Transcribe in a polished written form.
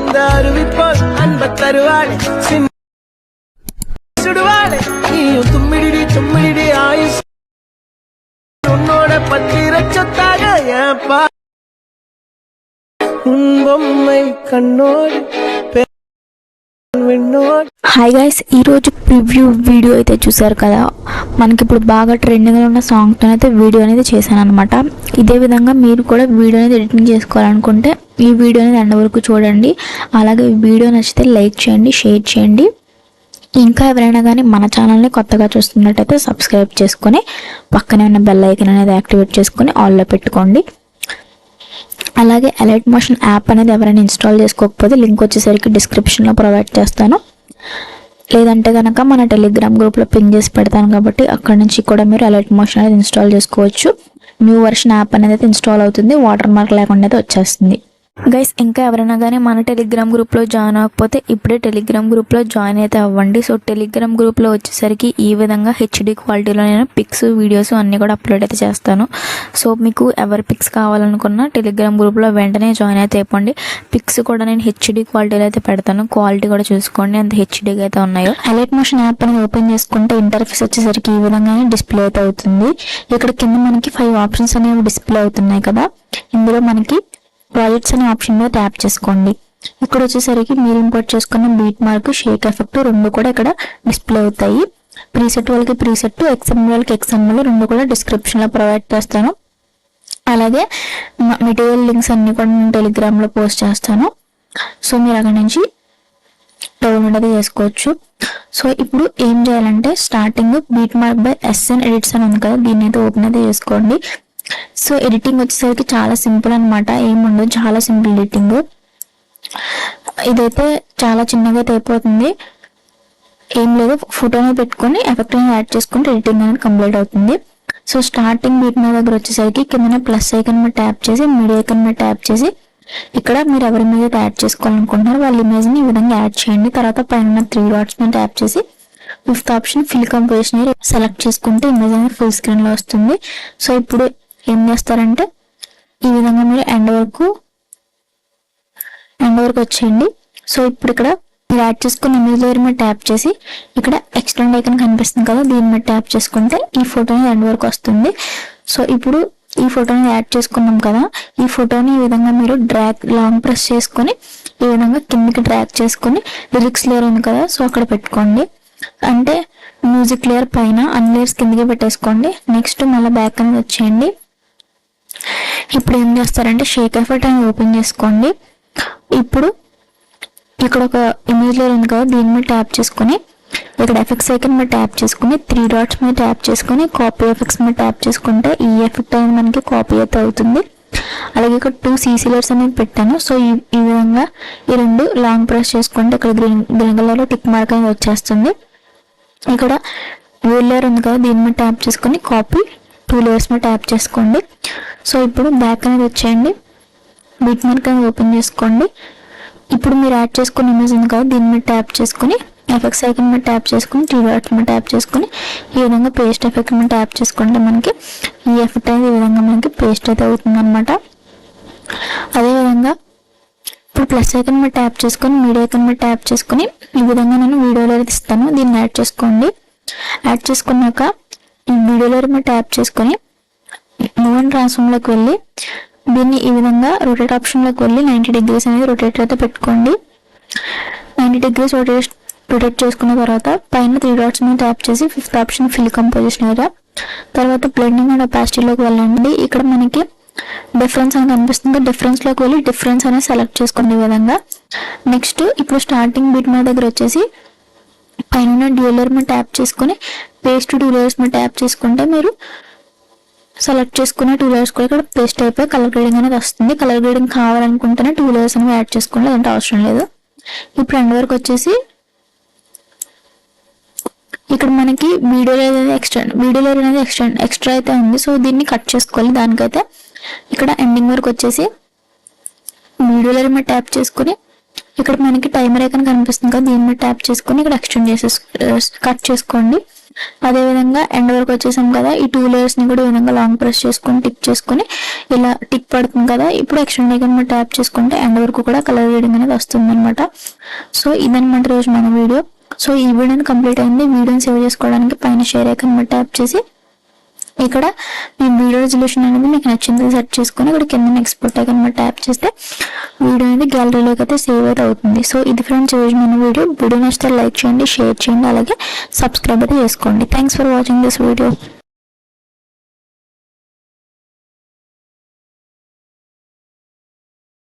இந்த அறிவிப்போல் அன்ப தருவாளே சுடுவாளே நீயும் தும்மிடி தும்மிடி ஆயுஷ் உன்னோட பத்திரச்சொத்தாக ஏப்பா உன் பொம்மை கண்ணோடு హాయ్ గైస్, ఈరోజు ప్రివ్యూ వీడియో అయితే చూసారు కదా. మనకి ఇప్పుడు బాగా ట్రెండింగ్లో ఉన్న సాంగ్తో అయితే వీడియో అనేది చేశాను అనమాట. ఇదే విధంగా మీరు కూడా వీడియో అనేది ఎడిటింగ్ చేసుకోవాలనుకుంటే ఈ వీడియో అనేది ఎండ్ వరకు చూడండి. అలాగే ఈ వీడియో నచ్చితే లైక్ చేయండి, షేర్ చేయండి. ఇంకా ఎవరైనా కానీ మన ఛానల్ని కొత్తగా చూస్తున్నట్టయితే సబ్స్క్రైబ్ చేసుకొని పక్కనే ఉన్న బెల్ ఐకాన్ అనేది యాక్టివేట్ చేసుకొని ఆల్లో పెట్టుకోండి. అలాగే అలర్ట్ మోషన్ యాప్ అనేది ఎవరైనా ఇన్స్టాల్ చేసుకోకపోతే లింక్ వచ్చేసరికి డిస్క్రిప్షన్లో ప్రొవైడ్ చేస్తాను. లేదంటే కనుక మన టెలిగ్రామ్ గ్రూప్లో పింగ్ చేసి పెడతాను కాబట్టి అక్కడ నుంచి కూడా మీరు అలర్ట్ మోషన్ అనేది ఇన్స్టాల్ చేసుకోవచ్చు. న్యూ వర్షన్ యాప్ అనేది అయితే ఇన్స్టాల్ అవుతుంది, వాటర్ మార్క్ లేకుండా అయితే వచ్చేస్తుంది. గైస్, ఇంకా ఎవరైనా కానీ మన టెలిగ్రామ్ గ్రూప్లో జాయిన్ అవ్వకపోతే ఇప్పుడే టెలిగ్రామ్ గ్రూప్లో జాయిన్ అయితే అవ్వండి. సో టెలిగ్రామ్ గ్రూప్లో వచ్చేసరికి ఈ విధంగా హెచ్డి క్వాలిటీలో నేను పిక్స్, వీడియోస్ అన్నీ కూడా అప్లోడ్ అయితే చేస్తాను. సో మీకు ఎవరి పిక్స్ కావాలనుకున్నా టెలిగ్రామ్ గ్రూప్లో వెంటనే జాయిన్ అయితే అయిపోండి. పిక్స్ కూడా నేను హెచ్డి క్వాలిటీలో అయితే పెడతాను, క్వాలిటీ కూడా చూసుకోండి ఎంత హెచ్డీగా అయితే ఉన్నాయో. అలర్ట్ మోషన్ యాప్ అనేది ఓపెన్ చేసుకుంటే ఇంటర్ఫేస్ వచ్చేసరికి ఈ విధంగానే డిస్ప్లే అయితే అవుతుంది. ఇక్కడ కింద మనకి 5 ఆప్షన్స్ అనేవి డిస్ప్లే అవుతున్నాయి కదా. ఇందులో మనకి ప్రాజెక్ట్స్ అనే ఆప్షన్లో ట్యాప్ చేసుకోండి. ఇక్కడ వచ్చేసరికి మీరు ఇంపోర్ట్ చేసుకున్న బీట్ మార్క్, షేక్ ఎఫెక్ట్ రెండు కూడా ఇక్కడ డిస్ప్లే అవుతాయి. ప్రీసెట్ వాళ్ళకి ప్రీసెట్, ఎక్స్ఎంఎల్ వాళ్ళకి ఎక్స్ఎంఎల్ రెండు కూడా డిస్క్రిప్షన్లో ప్రొవైడ్ చేస్తాను. అలాగే మెటీరియల్ లింక్స్ అన్ని కూడా నేను టెలిగ్రామ్లో పోస్ట్ చేస్తాను. సో మీరు అక్కడ నుంచి డౌన్లోడ్ అయితే చేసుకోవచ్చు. సో ఇప్పుడు ఏం చేయాలంటే starting beat mark by SN edits అని ఉంది కదా, దీన్ని అయితే ఓపెన్ అయితే చేసుకోండి. సో ఎడిటింగ్ వచ్చేసరికి చాలా సింపుల్ అనమాట, ఏముండదు, చాలా సింపుల్ ఎడిటింగ్. ఇదైతే చాలా చిన్నగా అయితే అయిపోతుంది, ఏం లేదు, ఫోటోని పెట్టుకొని ఎఫెక్ట్ అనేది యాడ్ చేసుకుంటే ఎడిటింగ్ అనేది కంప్లీట్ అవుతుంది. సో స్టార్టింగ్ బీట్ మీద దగ్గర వచ్చేసరికి కింద ప్లస్ ఐకన్ మీద ట్యాప్ చేసి, మీడియా ఐకన్ మీద ట్యాప్ చేసి ఇక్కడ మీరు ఎవరి మీద యాడ్ చేసుకోవాలనుకుంటున్నారో వాళ్ళ ఇమేజ్ని ఈ విధంగా యాడ్ చేయండి. తర్వాత పైన 3 డాట్స్ మీద ట్యాప్ చేసి 5th option fill composition select చేసుకుంటే ఇమేజ్ అనేది ఫుల్ స్క్రీన్లో వస్తుంది. సో ఇప్పుడు ఏం చేస్తారంటే ఈ విధంగా మీరు ఎండ్ వరకు వచ్చేయండి. సో ఇప్పుడు ఇక్కడ మీరు యాడ్ చేసుకున్న ఇమేజ్ లేయర్ మీద ట్యాప్ చేసి ఇక్కడ ఎక్స్టెండ్ ఐకన్ కనిపిస్తుంది కదా, దీని మీద ట్యాప్ చేసుకుంటే ఈ ఫోటోని ఎండ్ వరకు వస్తుంది. సో ఇప్పుడు ఈ ఫోటోని యాడ్ చేసుకున్నాం కదా, ఈ ఫోటోని ఈ విధంగా మీరు లాంగ్ ప్రెస్ చేసుకొని ఈ విధంగా కిందికి డ్రాగ్ చేసుకొని లిరిక్స్ లేయర్ ఉంది కదా, సో అక్కడ పెట్టుకోండి. అంటే మ్యూజిక్ లేయర్ పైన అన్ని లేయర్స్ కిందికి పెట్టేసుకోండి. నెక్స్ట్ మళ్ళీ బ్యాక్ అనేది వచ్చేయండి. ఇప్పుడు ఏం చేస్తారంటే షేక్ ఎఫెక్ట్ అని ఓపెన్ చేసుకోండి. ఇప్పుడు ఇక్కడ ఒక ఇమేజ్ లేయర్ ఉంది కదా, దీని మీద ట్యాప్ చేసుకొని ఇక్కడ ఎఫెక్ట్స్ ఐకన్ మీద ట్యాప్ చేసుకుని 3 డాట్స్ మీద ట్యాప్ చేసుకుని కాపీ ఎఫెక్ట్స్ మీద ట్యాప్ చేసుకుంటే ఈ ఎఫెక్ట్ అనేది మనకి కాపీ అయితే అవుతుంది. అలాగే ఇక్కడ 2 CC లేయర్స్ అనేది పెట్టాను. సో ఈ విధంగా ఈ రెండు లాంగ్ ప్రెస్ చేసుకుంటే ఇక్కడ గ్రీన్ కలర్లో టిక్ మార్క్ అనేది వచ్చేస్తుంది. ఇక్కడ వూల్ లేయర్ ఉంది కదా, దీని మీద ట్యాప్ చేసుకొని కాపీ 2 లేయర్స్ మీద ట్యాప్ చేసుకోండి. సో ఇప్పుడు బ్యాక్ అనేది వచ్చేయండి, బీట్ మార్క్ అనేది ఓపెన్ చేసుకోండి. ఇప్పుడు మీరు యాడ్ చేసుకున్న ఇమేజ్ ఉంది కదా, దీని మీద ట్యాప్ చేసుకుని ఎఫెక్ట్స్ ఐకన్ మీద ట్యాప్ చేసుకుని 3 డాట్స్ మీద ట్యాప్ చేసుకుని ఈ విధంగా పేస్ట్ ఎఫెక్ట్ మీద ట్యాప్ చేసుకుంటే మనకి ఈ ఎఫెక్ట్ అనేది ఈ విధంగా మనకి పేస్ట్ అయితే అవుతుంది అనమాట. అదేవిధంగా ఇప్పుడు ప్లస్ ఐకన్ మీద ట్యాప్ చేసుకొని మీడియా ఐకన్ మీద ట్యాప్ చేసుకుని ఈ విధంగా నేను వీడియోలో ఇస్తాను, దీన్ని యాడ్ చేసుకోండి. యాడ్ చేసుకున్నాక ఈ వీడియోలో మీద ట్యాప్ చేసుకొని మూవ్ అండ్ ట్రాన్స్ఫార్మ్లోకి వెళ్ళి దీన్ని ఈ విధంగా రొటేట్ ఆప్షన్లోకి వెళ్ళి 90 degrees అనేది రొటేట్ అయితే పెట్టుకోండి. 90 degrees రొటేట్ చేసుకున్న తర్వాత పైన 3 డాట్స్ మీద ట్యాప్ చేసి 5th option fill composition area, తర్వాత బ్లెండింగ్ అండ్ ఒపాసిటీలోకి వెళ్ళండి. ఇక్కడ మనకి డిఫరెన్స్ అని కనిపిస్తుంది, డిఫరెన్స్లోకి వెళ్ళి డిఫరెన్స్ అనేది సెలెక్ట్ చేసుకోండి ఈ విధంగా. నెక్స్ట్ ఇప్పుడు స్టార్టింగ్ బీట్ మీద దగ్గర వచ్చేసి పైన డ్యూయల్ లేయర్ మీద ట్యాప్ చేసుకొని పేస్ట్ 2 లేయర్స్ మీద ట్యాప్ చేసుకుంటే మీరు సెలెక్ట్ చేసుకునే 2 లేయర్స్ కూడా ఇక్కడ పేస్ట్ అయిపోయి కలర్ గ్రేడింగ్ అనేది వస్తుంది. కలర్ గ్రేడింగ్ కావాలనుకుంటేనే 2 లేయర్స్ అనేవి యాడ్ చేసుకోండి, అంటే అవసరం లేదు. ఇప్పుడు ఎండ్ వరకు వచ్చేసి ఇక్కడ మనకి వీడియో లేయర్ అనేది ఎక్స్ట్రా అయితే ఉంది. సో దీన్ని కట్ చేసుకోవాలి. దానికైతే ఇక్కడ ఎండింగ్ వరకు వచ్చేసి వీడియో లేయర్ మీద ట్యాప్ చేసుకుని ఇక్కడ మనకి టైమర్ ఐకాన్ కనిపిస్తుంది కదా, దీని మీద ట్యాప్ చేసుకొని ఇక్కడ ఎక్స్టెండ్ కట్ చేసుకోండి. అదేవిధంగా ఎండ్ వరకు వచ్చేసాం కదా, ఈ 2 layers ని కూడా ఈ విధంగా లాంగ్ ప్రెస్ చేసుకొని టిక్ చేసుకొని ఇలా టిక్ పడుతుంది కదా, ఇప్పుడు ఎక్స్టెండ్ ఐకాన్ మీద ట్యాప్ చేసుకుంటే ఎండ్ వరకు కూడా కలర్ రీడింగ్ అనేది వస్తుంది అనమాట. సో ఇదనమాట రోజు మన వీడియో. సో ఈ వీడియోని కంప్లీట్ అయింది. వీడియోని సేవ్ చేసుకోవడానికి పైన షేర్ ఐకాన్ మీద ట్యాప్ చేసి ఇక్కడ మీ వీడియో రెజల్యూషన్ అనేది మీకు నచ్చింది సెట్ చేసుకొని ఇక్కడ కింద ఎక్స్పోర్ట్ ఐకాన్ మీద ట్యాప్ చేస్తే వీడియో అనేది గ్యాలరీలోకి అయితే సేవ్ అయితే అవుతుంది. సో ఇది ఫ్రెండ్స్ ఈరోజు మన వీడియో నచ్చితే లైక్ చేయండి, షేర్ చేయండి, అలాగే సబ్స్క్రైబ్ అయితే చేసుకోండి. Thanks for watching this video.